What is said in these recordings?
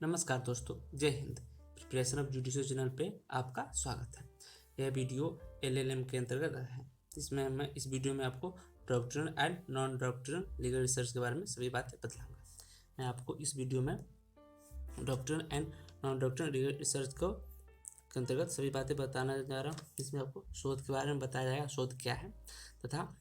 नमस्कार दोस्तों, जय Hind. Preparation of judicial channel पे आपका स्वागत है। यह वीडियो एलएलएम के अंतर्गत है। इसमें मैं इस वीडियो में आपको doctrinal and non doctrinal legal research के बारे में सभी बातें बतलाऊंगा। मैं आपको इस वीडियो में doctrinal and non doctrinal legal research के अंतर्गत सभी बातें बताना जा रहा हूँ। इसमें आपको शोध के बारे में बताया जाएगा, शोध क्या है तथा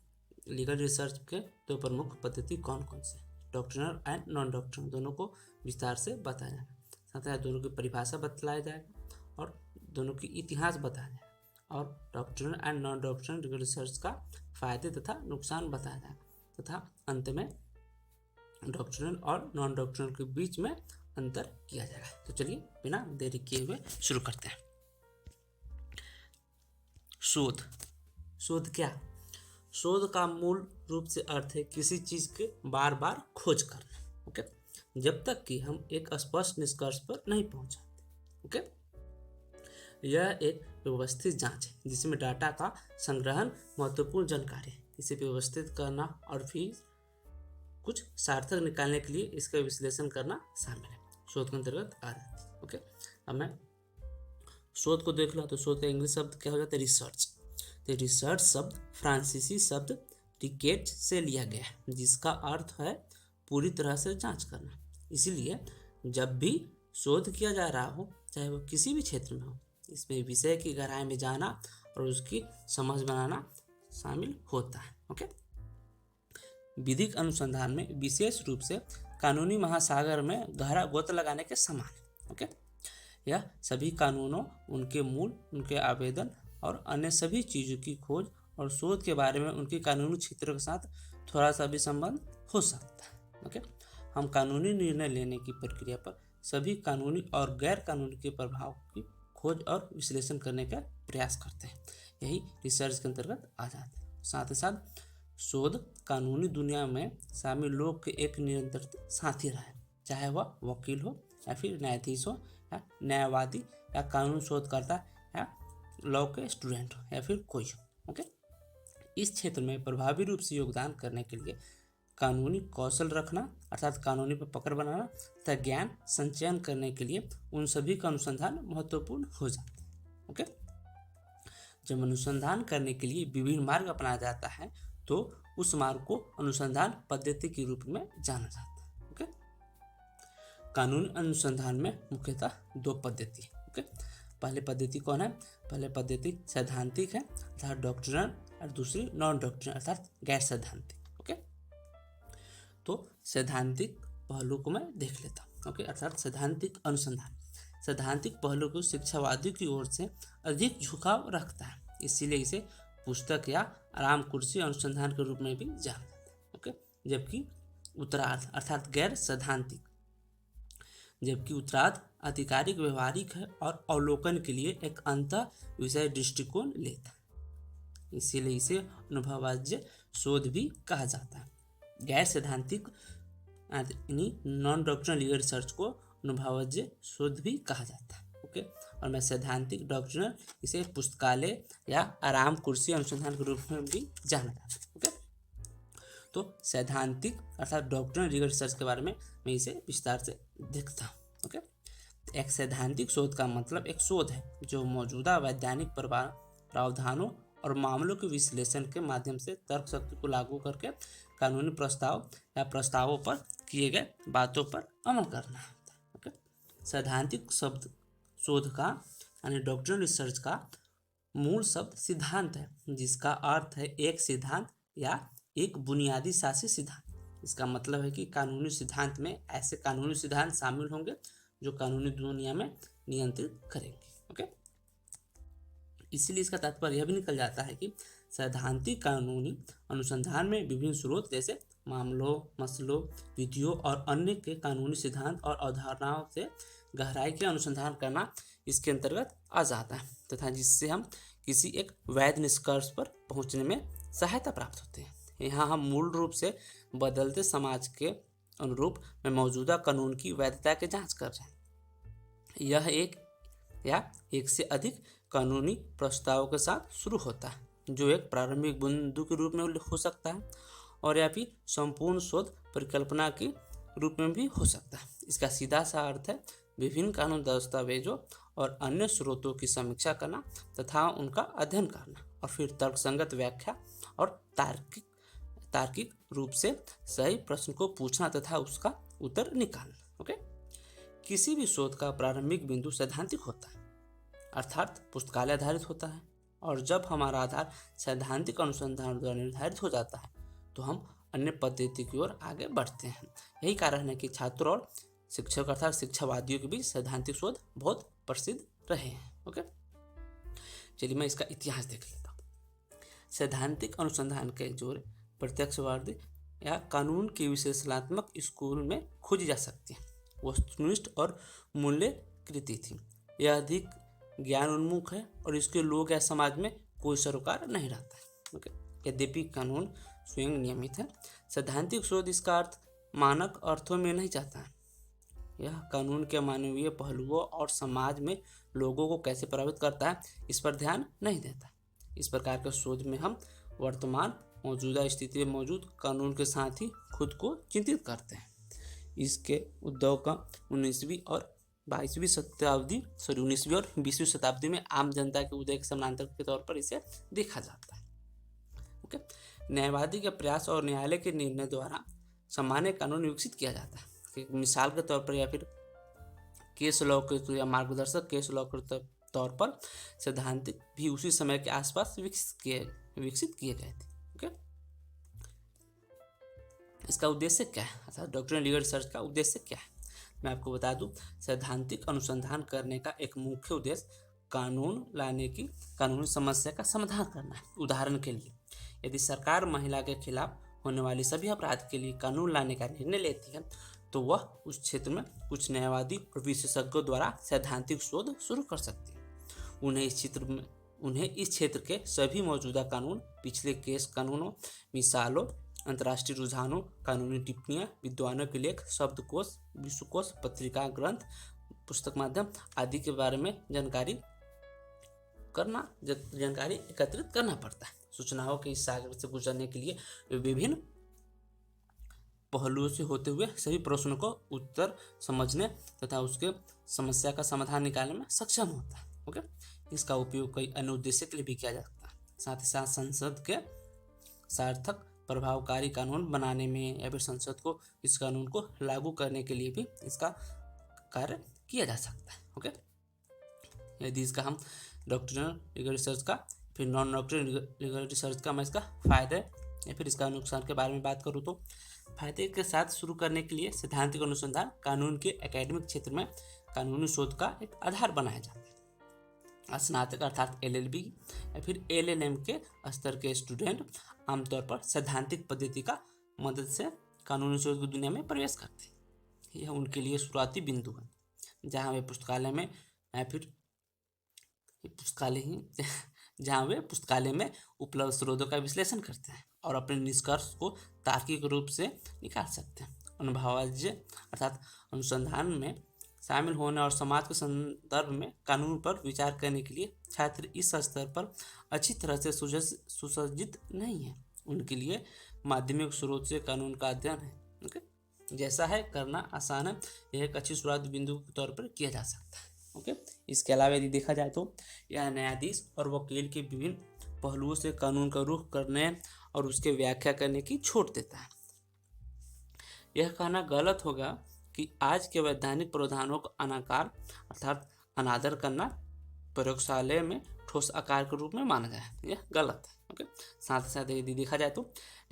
लीगल रिसर्च के दो प्रमुख पद्धति कौन कौन से, डॉक्ट्रिनल एंड नॉन डॉक्ट्रिनल, दोनों को विस्तार से बताया जाएगा। साथ ही दोनों की परिभाषा बतलाया जाएगा और दोनों की इतिहास बताया जाएगा और doctrinal and non doctrinal legal research का फायदे तथा नुकसान बताया जाएगा तथा अंत में डॉक्ट्रिनल और नॉन डॉक्ट्रिनल के बीच में अंतर किया जाएगा। तो चलिए बिना देरी किए हुए शुरू करते हैं। शोध। शोध क्या? शोध का मूल रूप से अर्थ है किसी चीज के बार बार खोज करना। ओके, जब तक कि हम एक स्पष्ट निष्कर्ष पर नहीं पहुंच जाते। ओके, यह एक व्यवस्थित जांच है जिसमें डाटा का संग्रहण महत्वपूर्ण जानकारी है, इसे व्यवस्थित करना और फिर कुछ सार्थक निकालने के लिए इसका विश्लेषण करना शामिल है। शोध के अंतर्गत आ जाती है। ओके, अब मैं शोध को देख लो तो शोध का इंग्लिश शब्द क्या हो जाता है? रिसर्च। तो रिसर्च शब्द फ्रांसीसी शब्द टिकेट से लिया गया है जिसका अर्थ है पूरी तरह से जांच करना। इसीलिए जब भी शोध किया जा रहा हो, चाहे वो किसी भी क्षेत्र में हो, इसमें विषय की गहराई में जाना और उसकी समझ बनाना शामिल होता है। ओके, विधिक अनुसंधान में विशेष रूप से कानूनी महासागर में गहरा गोता लगाने के समान है। ओके, यह सभी कानूनों, उनके मूल, उनके आवेदन और अन्य सभी चीज़ों की खोज और शोध के बारे में उनके कानूनी क्षेत्र के साथ थोड़ा सा भी संबंध हो सकता है। ओके, हम कानूनी निर्णय लेने की प्रक्रिया पर सभी कानूनी और गैर कानूनी के प्रभाव की खोज और विश्लेषण करने का प्रयास करते हैं। यही रिसर्च के अंतर्गत आ जाता है। साथ ही साथ शोध कानूनी दुनिया में शामिल लोग के एक निरंतर साथी रहा है, चाहे वह वकील हो या फिर न्यायाधीश हो या न्यायवादी या कानून शोधकर्ता या लॉ के स्टूडेंट हो या फिर कोई हो। ओके, इस क्षेत्र में प्रभावी रूप से योगदान करने के लिए कानूनी कौशल रखना अर्थात कानूनी पर पकड़ बनाना तथा ज्ञान संचयन करने के लिए उन सभी का अनुसंधान महत्वपूर्ण हो जाता है। ओके, जब अनुसंधान करने के लिए विभिन्न मार्ग अपनाया जाता है तो उस मार्ग को अनुसंधान पद्धति के रूप में जाना जाता है। ओके, कानूनी अनुसंधान में मुख्यतः दो पद्धति है। ओके, पहले पद्धति कौन है? पहले पद्धति सैद्धांतिक है अर्थात डॉक्ट्रिनल और दूसरी नॉन डॉक्ट्रिनल अर्थात गैर सैद्धांतिक। ओके, तो सैद्धांतिक पहलू को मैं देख लेता हूँ। ओके, अर्थात सैद्धांतिक अनुसंधान सैद्धांतिक पहलू को शिक्षावादी की ओर से अधिक झुकाव रखता है, इसीलिए इसे पुस्तक या आराम कुर्सी अनुसंधान के रूप में भी जाना जाता है। ओके, जबकि उत्तरार्ध अर्थात गैर सैद्धांतिक आधिकारिक व्यवहारिक है और अवलोकन के लिए एक अंत विषय दृष्टिकोण लेता है, इसीलिए इसे अनुभवज्ञ शोध भी कहा जाता है। गैर सैद्धांतिक नॉन डॉक्ट्रिनल लीगल रिसर्च को अनुभवज्ञ शोध भी कहा जाता है। ओके, और मैं सैद्धांतिक डॉक्ट्रिनल इसे पुस्तकालय या आराम कुर्सी अनुसंधान के रूप में भी जाना जाता है। ओके, तो सैद्धांतिक अर्थात डॉक्ट्रिनल लीगल रिसर्च के बारे में मैं इसे विस्तार से देखता हूँ। ओके, एक सैद्धांतिक शोध का मतलब एक शोध है जो मौजूदा वैज्ञानिक प्रावधानों और मामलों के विश्लेषण के माध्यम से तर्क शक्ति को लागू करके कानूनी प्रस्ताव या प्रस्तावों पर किए गए बातों पर अमल करना होता है। ओके, सैद्धांतिक शब्द शोध का यानी डॉक्ट्रिनल रिसर्च का मूल शब्द सिद्धांत है, जिसका अर्थ है एक सिद्धांत या एक बुनियादी शासी सिद्धांत। इसका मतलब है कि कानूनी सिद्धांत में ऐसे कानूनी सिद्धांत शामिल होंगे जो कानूनी दुनिया में नियंत्रित करेंगे। ओके, इसीलिए इसका तात्पर्य यह भी निकल जाता है कि सैद्धांतिक कानूनी अनुसंधान में विभिन्न स्रोत जैसे मामलों, मसलों, विधियों और अन्य के कानूनी सिद्धांत और अवधारणाओं से गहराई के अनुसंधान करना इसके अंतर्गत आ जाता है तथा जिससे हम किसी एक वैध निष्कर्ष पर पहुंचने में सहायता प्राप्त होते हैं। यहाँ हम मूल रूप से बदलते समाज के अनुरूप में मौजूदा कानून की वैधता की जांच कर रहे हैं। यह एक या एक से अधिक कानूनी प्रस्तावों के साथ शुरू होता है जो एक प्रारंभिक बिंदु के रूप में हो सकता है और या फिर संपूर्ण शोध परिकल्पना के रूप में भी हो सकता है। इसका सीधा सा अर्थ है विभिन्न कानून दस्तावेजों और अन्य स्रोतों की समीक्षा करना तथा उनका अध्ययन करना, और फिर तर्कसंगत व्याख्या और तार्किक रूप से सही प्रश्न को पूछना तथा उसका उत्तर निकालना। ओके, किसी भी शोध का प्रारंभिक बिंदु सैद्धांतिक होता है, अर्थात पुस्तकालय आधारित होता है, और जब हमारा आधार सैद्धांतिक अनुसंधान द्वारा निर्धारित हो जाता है तो हम अन्य पद्धति की ओर आगे बढ़ते हैं। यही कारण है कि छात्रों और शिक्षक अर्थात शिक्षावादियों के बीच सैद्धांतिक शोध बहुत प्रसिद्ध रहे हैं। ओके, चलिए मैं इसका इतिहास देख लेता हूँ। सैद्धांतिक अनुसंधान के जोर प्रत्यक्षवादी या कानून की विश्लेषणात्मक स्कूल में खोजी जा सकती है, वस्तुनिष्ठ और मूल्यकृति थी। यह अधिक ज्ञान उन्मुख है और इसके लोग या समाज में कोई सरोकार नहीं रहता है। ओके, यद्यपि कानून स्वयं नियमित है, सैद्धांतिक शोध इसका अर्थ मानक अर्थों में नहीं चाहता है। यह कानून के मानवीय पहलुओं और समाज में लोगों को कैसे प्रभावित करता है इस पर ध्यान नहीं देता। इस प्रकार के शोध में हम वर्तमान मौजूदा स्थिति में मौजूद कानून के साथ ही खुद को चिंतित करते हैं। इसके उद्भव का 19वीं और 20वीं शताब्दी में आम जनता के उदय के समानांतर के तौर पर इसे देखा जाता है। ओके, न्यायवादी के प्रयास और न्यायालय के निर्णय द्वारा सामान्य कानून विकसित किया जाता है। मिसाल के तौर पर या फिर केस लॉ के या मार्गदर्शक केस लॉ के तौर पर सैद्धांतिक भी उसी समय के आसपास विकसित किए गए थे। ओके, इसका उद्देश्य क्या है, अर्थात डॉक्ट्रिनल लीगल रिसर्च का उद्देश्य क्या है, मैं आपको बता दूं। सैद्धांतिक अनुसंधान करने का एक मुख्य उद्देश्य कानूनी समस्या का समाधान करना है। उदाहरण के लिए, यदि सरकार महिला के खिलाफ होने वाली सभी अपराध के लिए कानून लाने का निर्णय लेती है तो वह उस क्षेत्र में कुछ न्यायवादी और विशेषज्ञों द्वारा सैद्धांतिक शोध शुरू कर सकती है। उन्हें इस क्षेत्र के सभी मौजूदा कानून, पिछले केस कानूनों, मिसालों, अंतर्राष्ट्रीय रुझानों, कानूनी टिप्पणियां, विद्वानों के लेख, शब्दकोश, विश्वकोश, पत्रिका, ग्रंथ, पुस्तक माध्यम आदि के बारे में जानकारी एकत्रित करना पड़ता है। सूचनाओं के इस सागर से गुजरने के लिए विभिन्न पहलुओं से होते हुए सभी प्रश्नों को उत्तर समझने तथा उसके समस्या का समाधान निकालने में सक्षम होता है। ओके, इसका उपयोग कई अन्य उद्देश्य के लिए भी किया जा सकता है। साथ ही साथ संसद के सार्थक प्रभावकारी कानून बनाने में या फिर संसद को इस कानून को लागू करने के लिए भी इसका कार्य किया जा सकता है। ओके, यदि इसका हम डॉक्ट्रिनल लीगल रिसर्च का फिर नॉन डॉक्ट्रिनल लीगल रिसर्च का मैं इसका फायदे या फिर इसका नुकसान के बारे में बात करूँ तो फायदे के साथ शुरू करने के लिए सैद्धांतिक अनुसंधान कानून के एकेडमिक क्षेत्र में कानूनी शोध का एक आधार बनाया जाता है। स्नातक अर्थात LLB या फिर LLM के स्तर के स्टूडेंट आमतौर पर सैद्धांतिक पद्धति का मदद से कानूनी शोध की दुनिया में प्रवेश करते हैं। यह उनके लिए शुरुआती बिंदु है जहाँ वे पुस्तकालय में उपलब्ध स्रोतों का विश्लेषण करते हैं और अपने निष्कर्ष को तार्किक रूप से निकाल सकते हैं। अनुभवज्ञ अर्थात अनुसंधान में शामिल होने और समाज के संदर्भ में कानून पर विचार करने के लिए छात्र इस स्तर पर अच्छी तरह से सुसज्जित नहीं है। उनके लिए माध्यमिक स्रोत से कानून का अध्ययन है ओके जैसा है करना आसान है। यह एक अच्छी शुरुआत बिंदु के तौर पर किया जा सकता है। ओके, इसके अलावा यदि देखा जाए तो यह न्यायाधीश और वकील के विभिन्न पहलुओं से कानून का रुख करने और उसके व्याख्या करने की छूट देता है। यह कहना गलत होगा कि आज के वैधानिक प्रावधानों को अनाकार अर्थात अनादर करना प्रयोगशाला में ठोस आकार के रूप में माना जाए, यह गलत है। ओके, साथ ही साथ यदि देखा जाए तो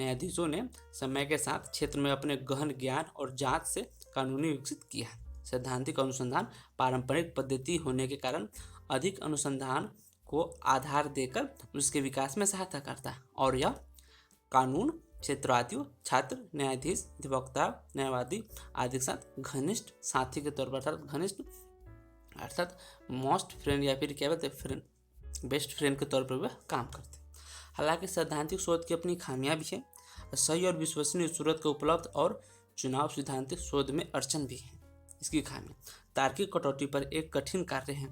न्यायाधीशों ने समय के साथ क्षेत्र में अपने गहन ज्ञान और जांच से कानूनी विकसित किया है। सैद्धांतिक अनुसंधान पारंपरिक पद्धति होने के कारण अधिक अनुसंधान को आधार देकर उसके विकास में सहायता करता है और यह कानून क्षेत्रवादियों, छात्र, न्यायाधीश, अधिवक्ता, न्यायवादी आदि के साथ घनिष्ठ साथी के तौर पर घनिष्ठ अर्थात मोस्ट फ्रेंड या फिर क्या बोलते हैं बेस्ट फ्रेंड के तौर पर वह काम करते हैं। हालांकि सैद्धांतिक शोध की अपनी खामियां भी है, सही और विश्वसनीय स्रोत के उपलब्ध और चुनाव सैद्धांतिक शोध में अड़चन भी है। इसकी खामी तार्किक कटौती पर एक कठिन कार्य है।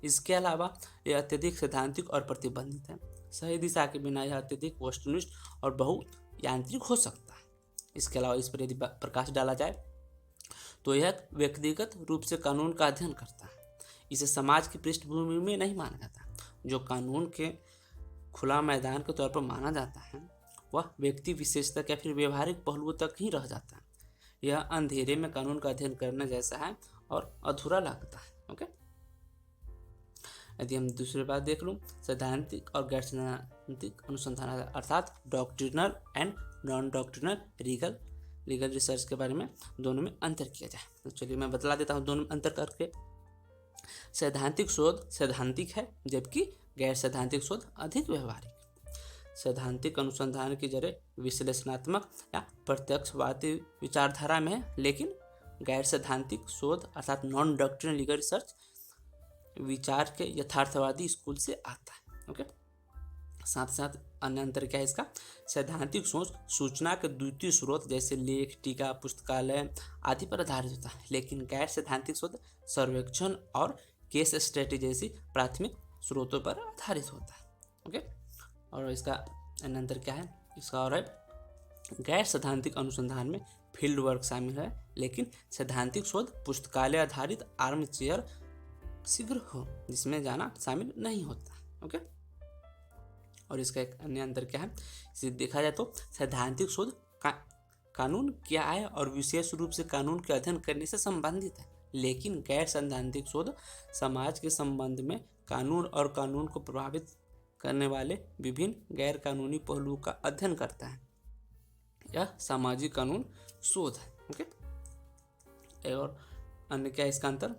इसके अलावा यह अत्यधिक सैद्धांतिक और प्रतिबंधित है। सही दिशा के बिना यह अत्यधिक वस्तुनिष्ठ और बहुत यांत्रिक हो सकता है। इसके अलावा इस पर यदि प्रकाश डाला जाए तो यह व्यक्तिगत रूप से कानून का अध्ययन करता है। इसे समाज की पृष्ठभूमि में नहीं माना जाता। जो कानून के खुला मैदान के तौर पर माना जाता है वह व्यक्ति विशेष तक या फिर व्यवहारिक पहलुओं तक ही रह जाता है। यह अंधेरे में कानून का अध्ययन करने जैसा है और अधूरा लगता है। ओके, यदि हम दूसरी बात देख लूँ, सैद्धांतिक और गैर सैद्धांतिक अनुसंधान अर्थात doctrinal and non doctrinal legal research के बारे में दोनों में अंतर किया जाए। तो चलिए मैं बतला देता हूँ दोनों में अंतर करके। सैद्धांतिक शोध सैद्धांतिक है जबकि गैर सैद्धांतिक शोध अधिक व्यवहारिक। सैद्धांतिक अनुसंधान की जड़ें विश्लेषणात्मक या प्रत्यक्षवादी विचारधारा में है, लेकिन गैर सैद्धांतिक शोध अर्थात नॉन डॉक्ट्रिनल लीगल रिसर्च विचार के यथार्थवादी स्कूल से आता है। ओके, साथ साथ अन्य अंतर क्या है इसका, सैद्धांतिक सोच सूचना के द्वितीय स्रोत जैसे लेख, टीका, पुस्तकालय आदि पर आधारित होता है, लेकिन गैर सैद्धांतिक शोध सर्वेक्षण और केस स्टडी जैसी प्राथमिक स्रोतों पर आधारित होता है। ओके, और इसका अन्य अंतर क्या है इसका, और है गैर सैद्धांतिक अनुसंधान में फील्ड वर्क शामिल है, लेकिन सैद्धांतिक शोध पुस्तकालय आधारित आर्म चेयर शीघ्र हो जिसमें जाना शामिल नहीं होता। ओके, और इसका एक अन्य अंतर क्या है, इसे देखा जाए तो सैद्धांतिक शोध कानून क्या है और विशेष रूप से कानून के अध्ययन करने से संबंधित है, लेकिन गैर सैद्धांतिक शोध समाज के संबंध में कानून और कानून को प्रभावित करने वाले विभिन्न गैर कानूनी पहलुओं का अध्ययन करता है। यह सामाजिक कानून शोध है। ओके, और अन्य क्या है इसका अंतर,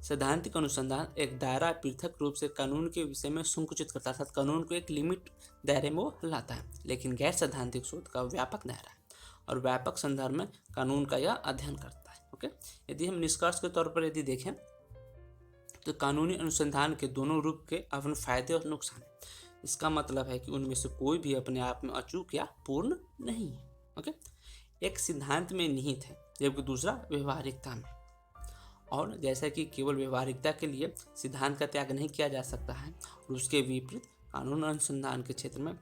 सैद्धांतिक अनुसंधान एक दायरा पृथक रूप से कानून के विषय में संकुचित करता है, अर्थात कानून को एक लिमिट दायरे में वो लाता है, लेकिन गैर सैद्धांतिक शोध का व्यापक दायरा है और व्यापक संदर्भ में कानून का यह अध्ययन करता है। ओके, यदि हम निष्कर्ष के तौर पर यदि देखें तो कानूनी अनुसंधान के दोनों रूप के अपने फायदे और नुकसान हैं। इसका मतलब है कि उनमें से कोई भी अपने आप में अचूक या पूर्ण नहीं है। ओके, एक सिद्धांत में निहित है जबकि दूसरा व्यवहारिकता में, और जैसा कि केवल व्यवहारिकता के लिए सिद्धांत का त्याग नहीं किया जा सकता है, और उसके विपरीत कानून अनुसंधान के क्षेत्र में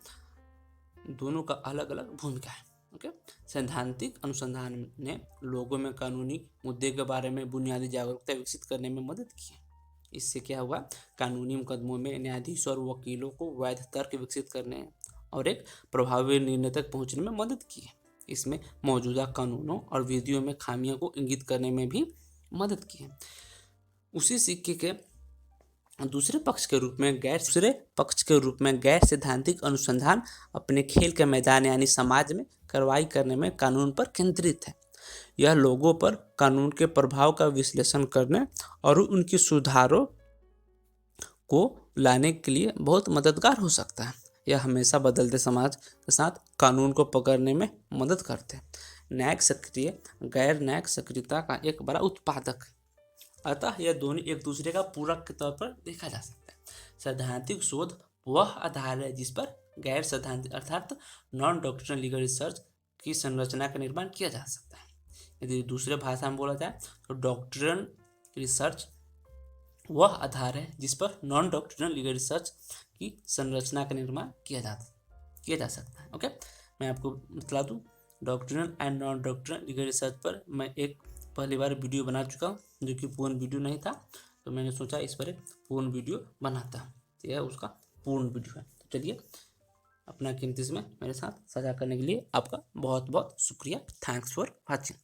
दोनों का अलग अलग भूमिका है। ओके, सैद्धांतिक अनुसंधान ने लोगों में कानूनी मुद्दे के बारे में बुनियादी जागरूकता विकसित करने में मदद की है। इससे क्या हुआ, कानूनी मुकदमों में न्यायाधीशों और वकीलों को वैध तर्क विकसित करने और एक प्रभावी निर्णय तक पहुंचने में मदद की है। इसमें मौजूदा कानूनों और विधियों में खामियों को इंगित करने में भी मदद की है। उसी सिक्के के दूसरे पक्ष के रूप में गैर सैद्धांतिक अनुसंधान अपने खेल के मैदान यानी समाज में कार्रवाई करने में कानून पर केंद्रित है। यह लोगों पर कानून के प्रभाव का विश्लेषण करने और उनकी सुधारों को लाने के लिए बहुत मददगार हो सकता है। यह हमेशा बदलते समाज के साथ कानून को पकड़ने में मदद करते हैं। न्यायिक सक्रिय गैर न्यायिक सक्रियता का एक बड़ा उत्पादक है, अतः यह दोनों एक दूसरे का पूरक के तौर पर देखा जा सकता है। सैद्धांतिक शोध वह आधार है जिस पर गैर सैद्धांतिक अर्थात नॉन डॉक्ट्रिनल लीगल रिसर्च की संरचना का निर्माण किया जा सकता है। यदि दूसरे भाषा में बोला जाए तो डॉक्ट्रिनल रिसर्च वह आधार है जिस पर नॉन डॉक्ट्रिनल लीगल रिसर्च की संरचना का निर्माण किया जा सकता है। ओके, मैं आपको बता दूँ, doctrinal and non doctrinal legal research पर मैं एक पहली बार वीडियो बना चुका हूँ जो कि पूर्ण वीडियो नहीं था, तो मैंने सोचा इस पर एक पूर्ण वीडियो बनाता हूँ। तो यह उसका पूर्ण वीडियो है। तो चलिए, अपना कीमती समय मेरे साथ साझा करने के लिए आपका बहुत बहुत शुक्रिया। Thanks for watching.